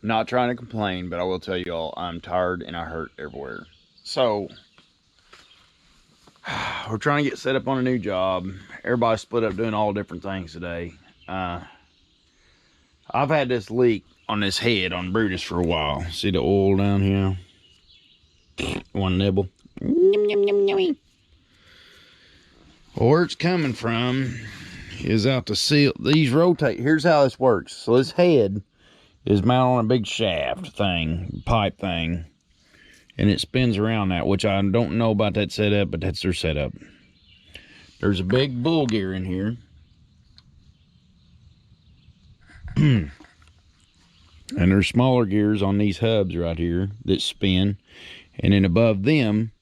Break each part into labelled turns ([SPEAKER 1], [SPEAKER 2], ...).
[SPEAKER 1] Not trying to complain, but I will tell you all, I'm tired and I hurt everywhere. So, we're trying to get set up on a new job. Everybody's split up doing all different things today. I've had this leak on this head on Brutus for a while. See the oil down here? One nibble. Well, where it's coming from is out the seal. These rotate. Here's how this works. So this head is mounted on a big shaft thing, pipe thing, and it spins around that, which I don't know about that setup, but that's their setup. There's a big bull gear in here. And there's smaller gears on these hubs right here that spin. And then above them,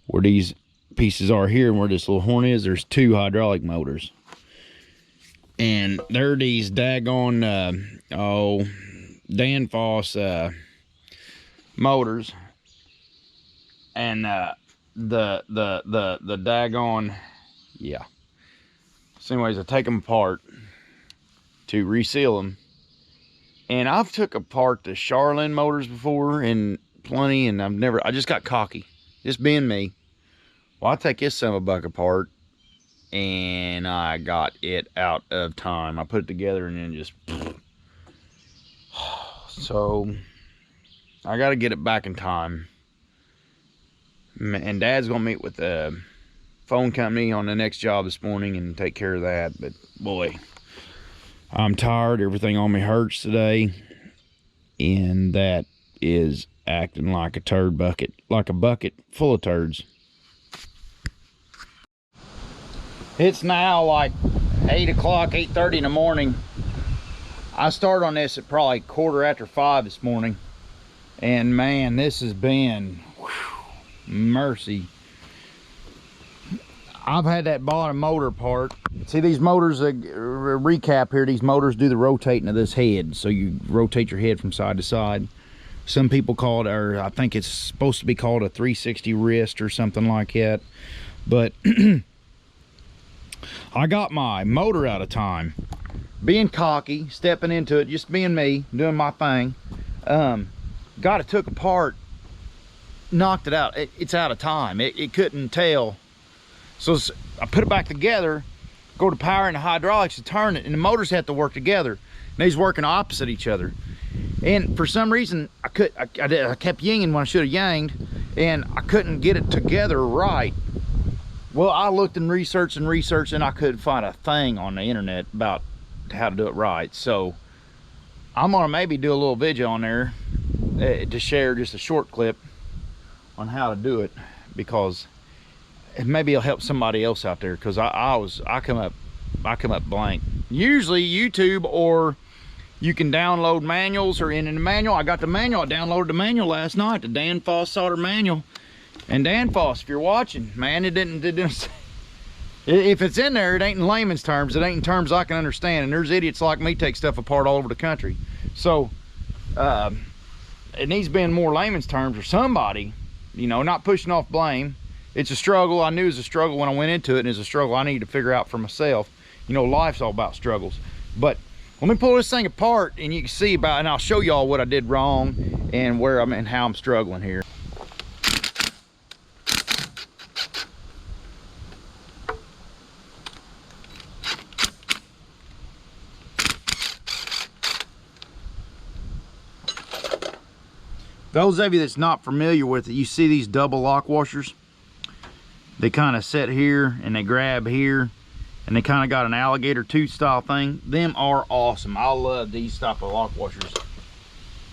[SPEAKER 1] where these pieces are here and where this little horn is, there's two hydraulic motors. And they're these daggone, Danfoss motors. And the daggone, yeah. So anyways, I take them apart to reseal them. And I've took apart the Charlene motors before and plenty, and I just got cocky. Just being me. Well, I take this son of a buck apart, and I got it out of time. I put it together and then just... So, I got to get it back in time. And Dad's going to meet with the phone company on the next job this morning and take care of that. But, boy, I'm tired. Everything on me hurts today. And that is acting like a turd bucket. Like a bucket full of turds. It's now like 8 o'clock, 8:30 in the morning. I started on this at probably 5:15 this morning. And, man, this has been... mercy. I've had that bottom motor part. See these motors, recap here, these motors do the rotating of this head. So you rotate your head from side to side. Some people call it, or I think it's supposed to be called a 360 wrist or something like that. But I got my motor out of time. Being cocky, stepping into it, just being me, doing my thing. Got it took apart, knocked it out. It's out of time. It couldn't tell. So I put it back together, go to power and the hydraulics to turn it, and the motors have to work together. And they's working opposite each other. And for some reason, I kept yinging when I should have yanged, and I couldn't get it together right. Well, I looked and researched, and I couldn't find a thing on the internet about how to do it right. So I'm gonna maybe do a little video on there to share just a short clip on how to do it, because maybe it'll help somebody else out there, because I come up blank. Usually YouTube, or you can download manuals, or in the manual. I got the manual. I downloaded the manual last night, the Danfoss solder manual. And Danfoss, if you're watching, man, it didn't if it's in there, it ain't in layman's terms. It ain't in terms I can understand. And there's idiots like me take stuff apart all over the country. So it needs to be in more layman's terms, or somebody, you know, not pushing off blame. It's a struggle. I knew it was a struggle when I went into it, and it's a struggle I need to figure out for myself. You know, life's all about struggles. But let me pull this thing apart, and you can see and I'll show y'all what I did wrong and where I'm and how I'm struggling here. Those of you that's not familiar with it, you see these double lock washers? They kind of sit here and they grab here, and they kind of got an alligator tooth style thing. Them are awesome. I love these type of lock washers.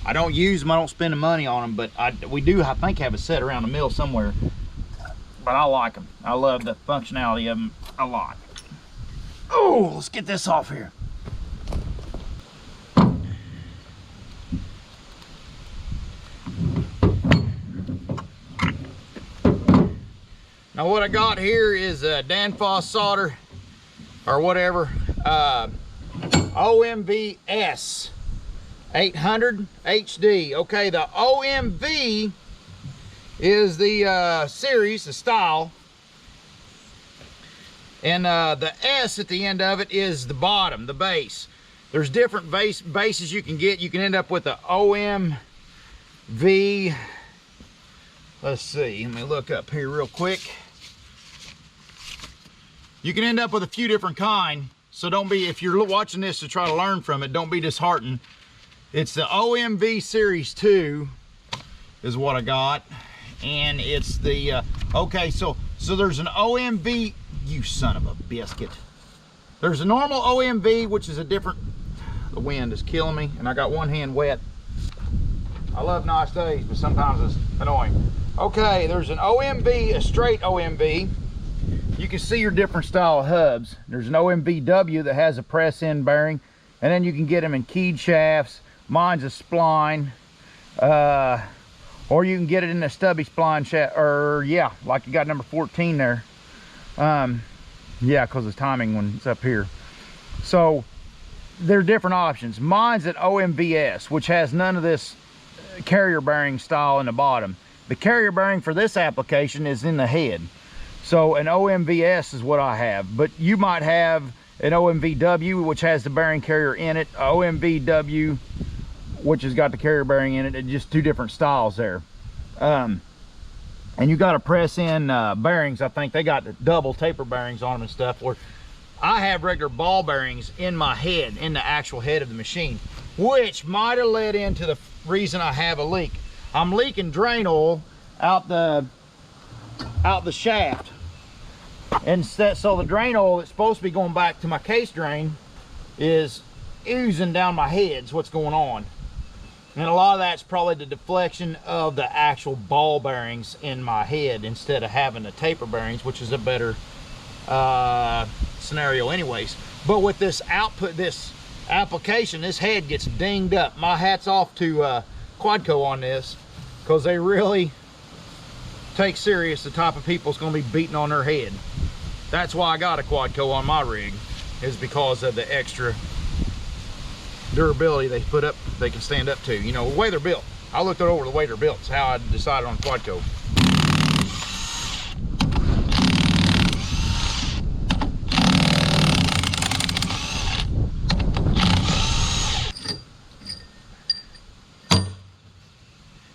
[SPEAKER 1] I don't use them, I don't spend the money on them, but we do, I think, have a set around the mill somewhere. But I like them. I love the functionality of them a lot. Oh, let's get this off here. Now what I got here is a Danfoss solder, or whatever, OMVS 800 HD. Okay, the OMV is the series, the style, and the S at the end of it is the bottom, the base. There's different bases you can get. You can end up with a OMV. Let's see, let me look up here real quick. You can end up with a few different kind, so don't be, if you're watching this to try to learn from it, don't be disheartened. It's the OMV Series 2 is what I got, and it's the, okay, so there's an OMV, you son of a biscuit. There's a normal OMV, which is a different, the wind is killing me, and I got one hand wet. I love nice days, but sometimes it's annoying. Okay, there's an OMV, a straight OMV. You can see your different style of hubs. There's an OMVW that has a press-in bearing, and then you can get them in keyed shafts. Mine's a spline, or you can get it in a stubby spline shaft, or yeah, like you got number 14 there. Yeah, because it's timing when it's up here. So there are different options. Mine's an OMVS, which has none of this carrier bearing style in the bottom. The carrier bearing for this application is in the head. So an OMVS is what I have, but you might have an OMVW, which has the bearing carrier in it, OMVW, which has got the carrier bearing in it, and just two different styles there. And you got to press in bearings. I think they got the double taper bearings on them and stuff. Or I have regular ball bearings in my head, in the actual head of the machine, which might have led into the reason I have a leak. I'm leaking drain oil out the shaft, and so the drain oil that's supposed to be going back to my case drain is oozing down my head. Is what's going on, and a lot of that's probably the deflection of the actual ball bearings in my head instead of having the taper bearings, which is a better scenario anyways. But with this output, this application, this head gets dinged up. My hat's off to Quadco on this, because they really take serious the type of people that's going to be beating on their head. That's why I got a Quadco on my rig, is because of the extra durability they put up, they can stand up to. You know, the way they're built. I looked over the way they're built. It's how I decided on Quadco.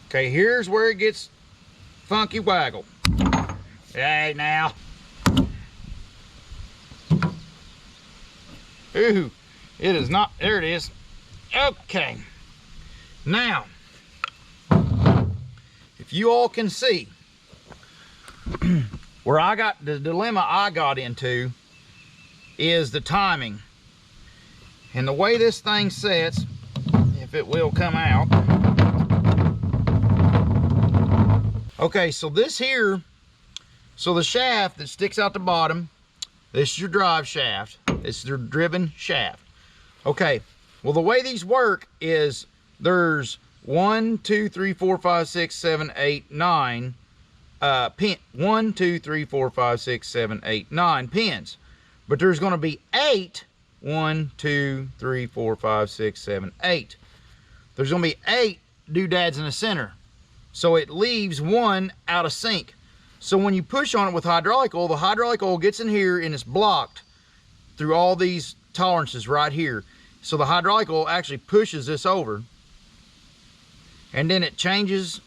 [SPEAKER 1] Okay, here's where it gets funky waggle. Hey, now. Ooh, it is not, there it is. Okay. Now, if you all can see, where I got, the dilemma I got into is the timing. And the way this thing sets, if it will come out. Okay, so this here, so the shaft that sticks out the bottom, this is your drive shaft. This is your driven shaft. Okay, well, the way these work is there's 1, 2, 3, 4, 5, 6, 7, 8, 9 pin. 1, 2, 3, 4, 5, 6, 7, 8, 9 pins. But there's going to be 8. 1, 2, 3, 4, 5, 6, 7, 8. There's going to be 8 doodads in the center. So it leaves one out of sync. So when you push on it with hydraulic oil, the hydraulic oil gets in here and it's blocked through all these tolerances right here. So the hydraulic oil actually pushes this over, and then it changes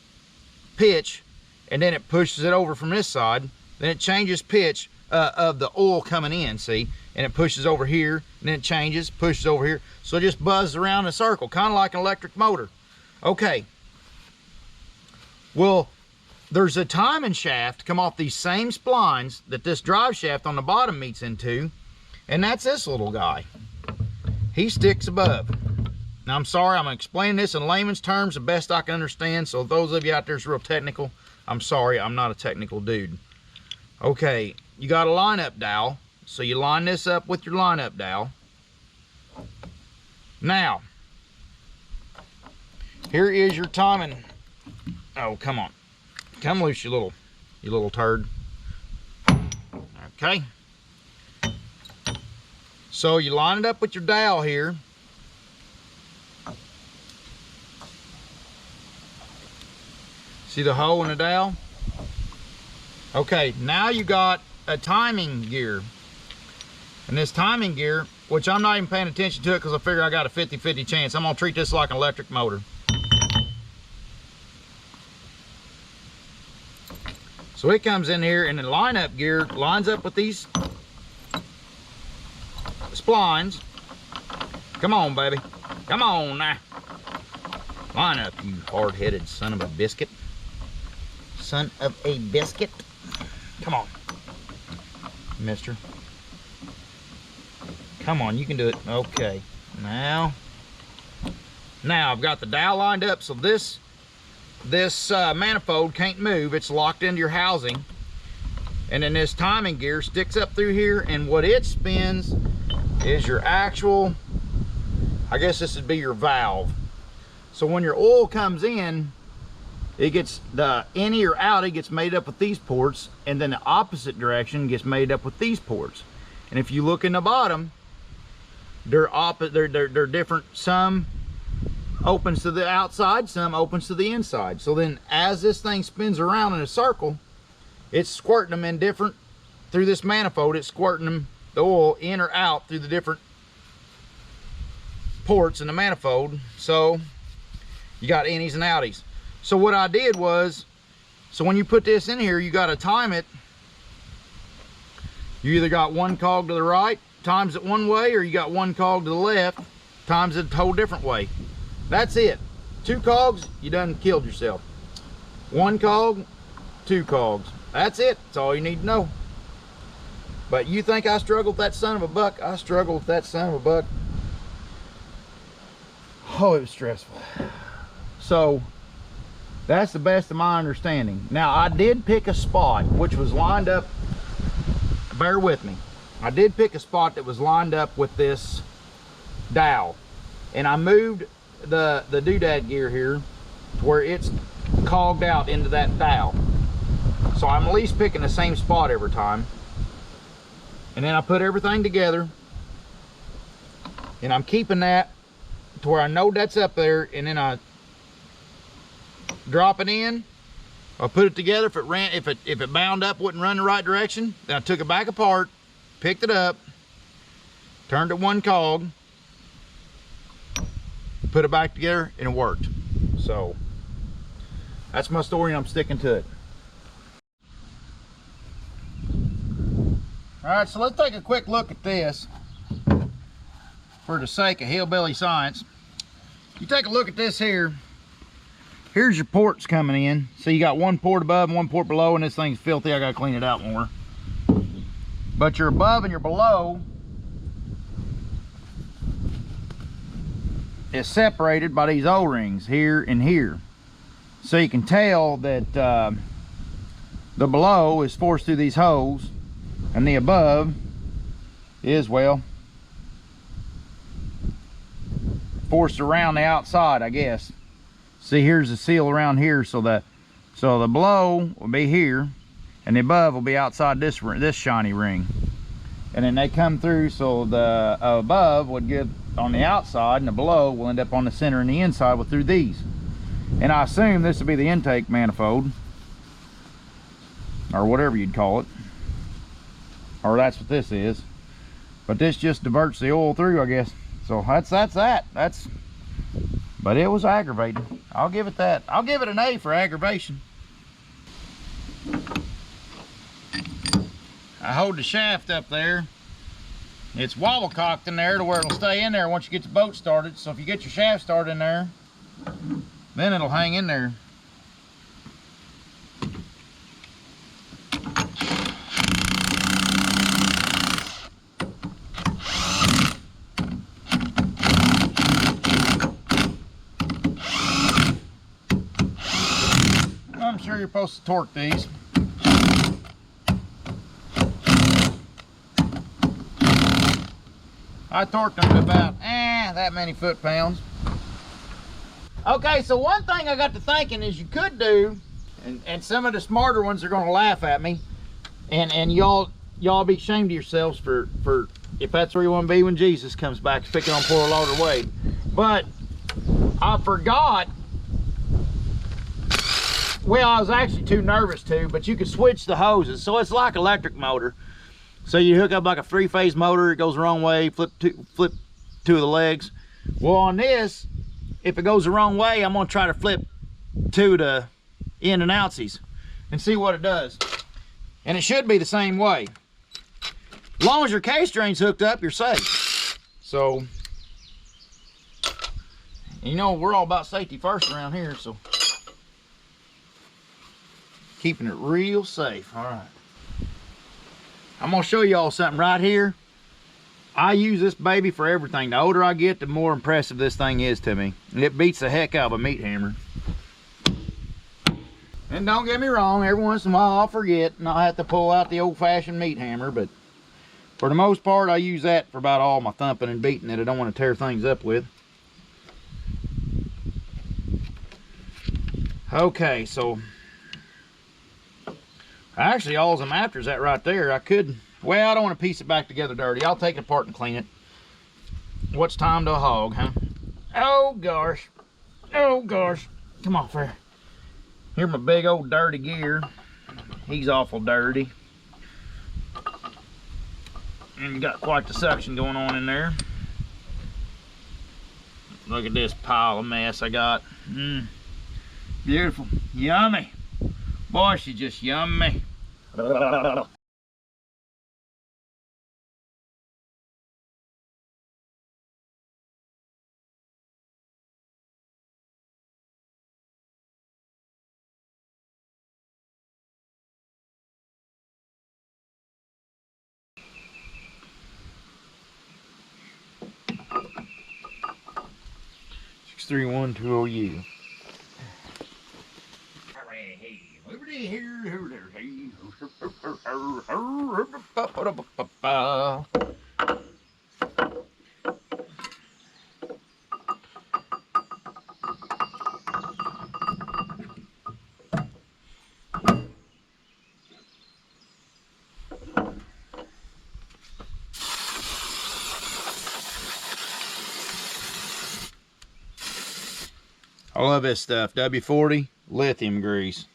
[SPEAKER 1] pitch, and then it pushes it over from this side. Then it changes pitch of the oil coming in, see? And it pushes over here, and then it changes, pushes over here. So it just buzzes around in a circle, kind of like an electric motor. Okay. Well, there's a timing shaft come off these same splines that this drive shaft on the bottom meets into, and that's this little guy. He sticks above. Now, I'm sorry, I'm explaining this in layman's terms the best I can understand, so those of you out there is real technical, I'm sorry, I'm not a technical dude. Okay, you got a lineup dowel, so you line this up with your lineup dowel. Now, here is your timing. Oh, come on. Come loose, you little turd. Okay. So you line it up with your dowel here. See the hole in the dowel? Okay, now you got a timing gear. And this timing gear which I'm not even paying attention to it because I figure I got a 50-50 chance. I'm gonna treat this like an electric motor. So it comes in here and the lineup gear lines up with these splines. Come on, baby. Come on now. Line up, you hard-headed son of a biscuit. Son of a biscuit. Come on, mister. Come on, you can do it. Okay. Now I've got the dowel lined up, so this manifold can't move. It's locked into your housing. And then this timing gear sticks up through here, and what it spins is your actual, I guess this would be your valve. So when your oil comes in, it gets the innie or outie gets made up with these ports, and then the opposite direction gets made up with these ports. And if you look in the bottom, they're different. Some opens to the outside, some opens to the inside. So then as this thing spins around in a circle, it's squirting them in different, through this manifold, it's squirting them, the oil, in or out through the different ports in the manifold. So you got innies and outies. So what I did was, so when you put this in here, you got to time it. You either got one cog to the right, times it one way, or you got one cog to the left, times it a whole different way. That's it. 2 cogs, you done killed yourself. 1 cog, 2 cogs. That's it. That's all you need to know. But you think I struggled with that son of a buck? I struggled with that son of a buck. Oh, it was stressful. So that's the best of my understanding. Now I did pick a spot which was lined up, bear with me. I did pick a spot that was lined up with this dowel, and I moved the doodad gear here to where it's cogged out into that dowel. So I'm at least picking the same spot every time. And then I put everything together, and I'm keeping that to where I know that's up there, and then I drop it in. I put it together. If it bound up, wouldn't run the right direction, then I took it back apart, picked it up, turned it 1 cog, put it back together, and it worked. So that's my story, and I'm sticking to it. All right, so let's take a quick look at this for the sake of hillbilly science. You take a look at this here. Here's your ports coming in. So you got 1 port above and 1 port below, and this thing's filthy. I gotta clean it out more. But your above and your below is separated by these O-rings here and here. So you can tell that the below is forced through these holes, and the above is, well, forced around the outside, I guess. See, here's the seal around here, so the below will be here, and the above will be outside this shiny ring. And then they come through, so the above would get on the outside, and the below will end up on the center and the inside through these. And I assume this will be the intake manifold, or whatever you'd call it, or that's what this is. But this just diverts the oil through, I guess. So that's that. But it was aggravating. I'll give it that. I'll give it an A for aggravation. I hold the shaft up there. It's wobble cocked in there to where it'll stay in there once you get the boat started. So if you get your shaft started in there, then it'll hang in there. I'm sure you're supposed to torque these. I torqued them to about that many foot-pounds. Okay, so one thing I got to thinking is you could do, and some of the smarter ones are going to laugh at me, and y'all be ashamed of yourselves for if that's where you want to be when Jesus comes back, picking on poor Lord Wade. But I forgot. Well, I was actually too nervous to, but you could switch the hoses, so it's like electric motor. So you hook up like a 3-phase motor, it goes the wrong way, flip two of the legs. Well, on this, if it goes the wrong way, I'm gonna try to flip 2 to in and outsies and see what it does. And it should be the same way. As long as your K-string's hooked up, you're safe. So, you know, we're all about safety first around here, so keeping it real safe. All right. I'm gonna show y'all something right here. I use this baby for everything. The older I get, the more impressive this thing is to me. And it beats the heck out of a meat hammer. And don't get me wrong, every once in a while I'll forget and I'll have to pull out the old-fashioned meat hammer, but for the most part I use that for about all my thumping and beating that I don't want to tear things up with. Okay, so actually all I'm after is that right there. I could, well, I don't want to piece it back together dirty. I'll take it apart and clean it. What's time to a hog, huh? Oh gosh. Oh gosh. Come on, Fair. Here's my big old dirty gear. He's awful dirty. And got quite the suction going on in there. Look at this pile of mess I got. Beautiful. Yummy. Boy, she's just yummy. Six 312OU. I love this stuff. W40 lithium grease.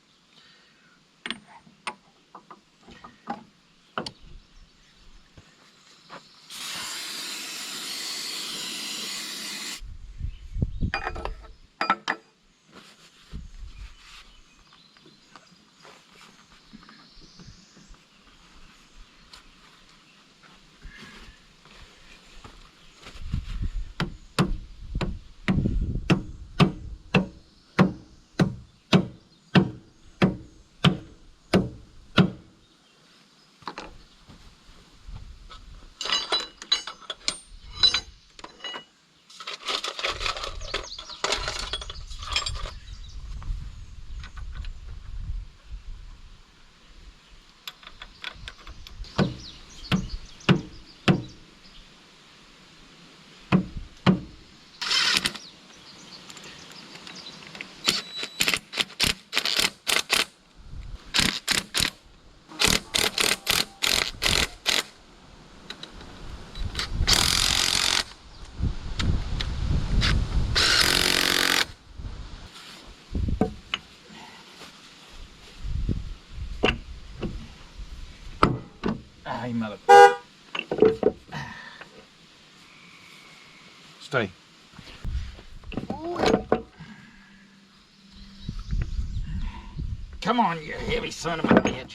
[SPEAKER 1] Ah, you motherfucker. Stay. Come on, you heavy son of a bitch.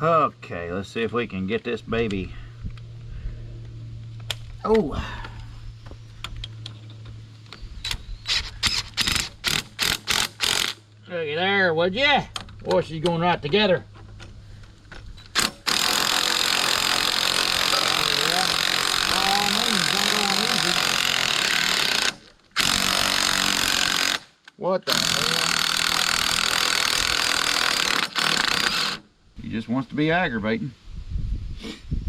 [SPEAKER 1] Okay, let's see if we can get this baby. Oh. Looky there, would ya? Boy, she's going right together. What the hell? He just wants to be aggravating.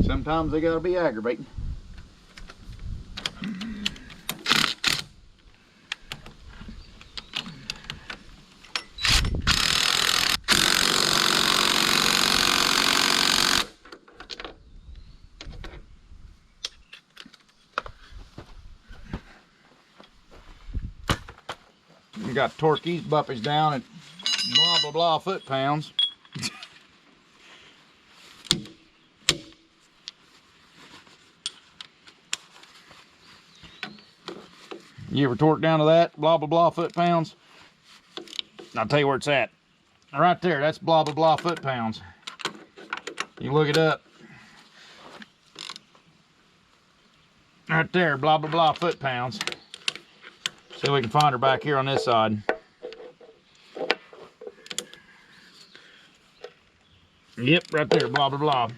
[SPEAKER 1] Sometimes they gotta be aggravating. got to torque these buppies down at blah, blah, blah foot-pounds. You ever torque down to that, blah, blah, blah foot-pounds? I'll tell you where it's at. Right there, that's blah, blah, blah foot-pounds. You look it up. Right there, blah, blah, blah foot-pounds. See if we can find her back here on this side. Yep, right there, blah, blah, blah.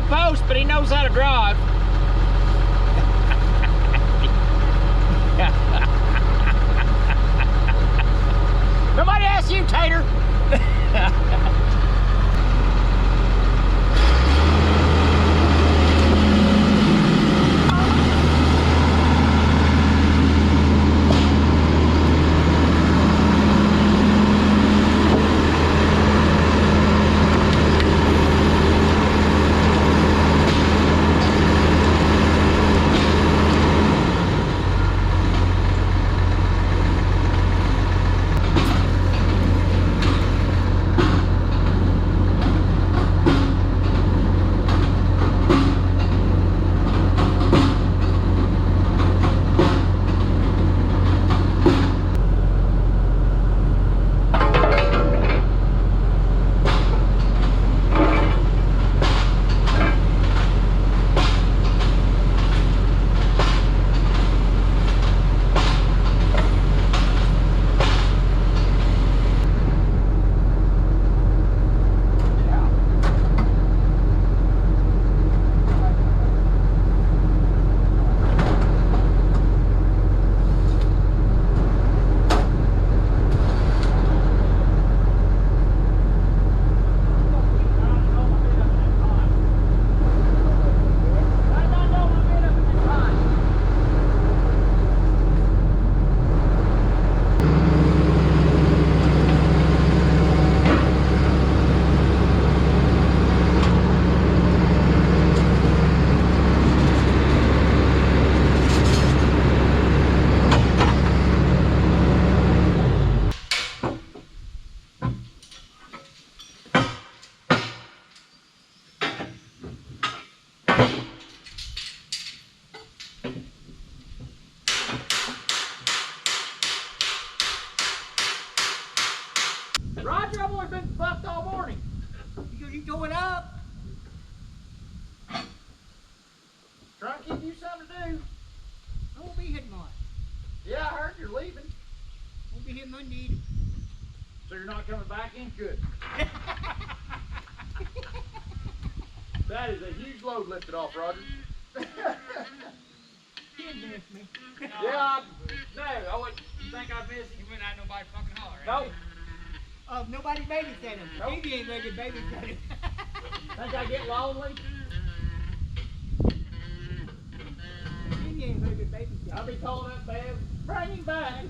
[SPEAKER 1] Post, but he knows how to drive. Nobody asked you, Tater. Roger, I've only been fucked all morning.
[SPEAKER 2] You going up?
[SPEAKER 1] Trying to give you something to do.
[SPEAKER 2] I won't be here tomorrow.
[SPEAKER 1] Yeah, I heard you're leaving.
[SPEAKER 2] Won't be here Monday either.
[SPEAKER 1] So you're not coming back in? Good. That is a huge load lifted off, Roger.
[SPEAKER 2] He missed me.
[SPEAKER 1] Yeah, no, I wouldn't think I'd miss you.
[SPEAKER 3] You wouldn't have nobody fucking holler,
[SPEAKER 1] No.
[SPEAKER 3] right?
[SPEAKER 2] Nobody babysat him.
[SPEAKER 1] Nope.
[SPEAKER 2] Maybe ain't ready to babysit him.
[SPEAKER 1] Think I get lonely?
[SPEAKER 2] Maybe ain't ready to babysit
[SPEAKER 1] I'll
[SPEAKER 2] him.
[SPEAKER 1] be calling up Bev. Bring him back.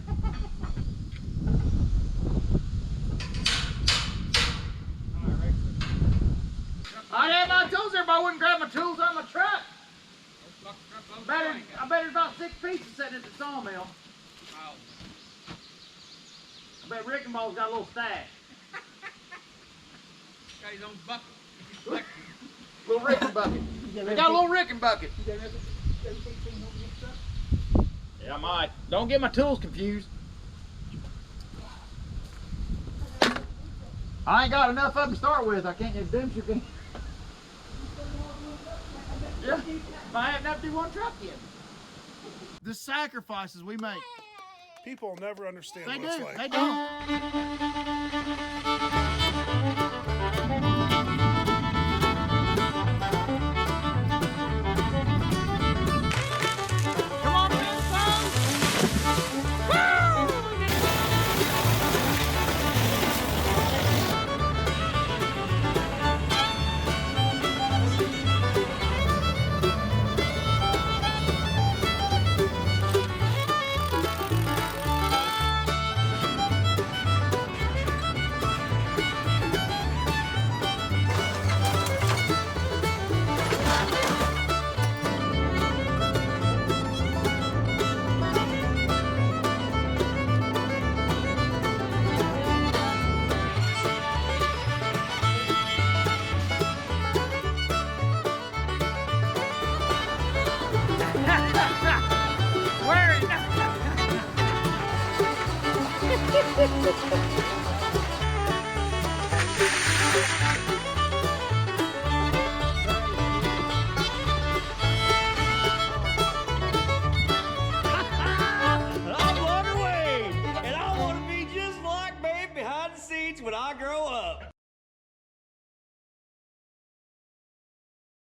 [SPEAKER 1] I'd have my tools there, but I wouldn't grab my tools out of my truck. I bet there's about 6 pieces sitting at the sawmill.
[SPEAKER 3] Oh.
[SPEAKER 1] I bet Rick and Ball's got a little stash.
[SPEAKER 3] Got his own bucket.
[SPEAKER 1] Little Rickin' bucket. I got a little Rickin' bucket.
[SPEAKER 2] You got everything clean over your stuff?
[SPEAKER 1] Yeah, I might. Don't get my tools confused. I ain't got enough of them to start with. I can't get them. You can. Yeah, I haven't have to do one truck yet. The sacrifices we make.
[SPEAKER 4] People will never understand
[SPEAKER 1] They
[SPEAKER 4] what it's
[SPEAKER 1] do.
[SPEAKER 4] like.
[SPEAKER 1] They don't. Come on, big son. Where is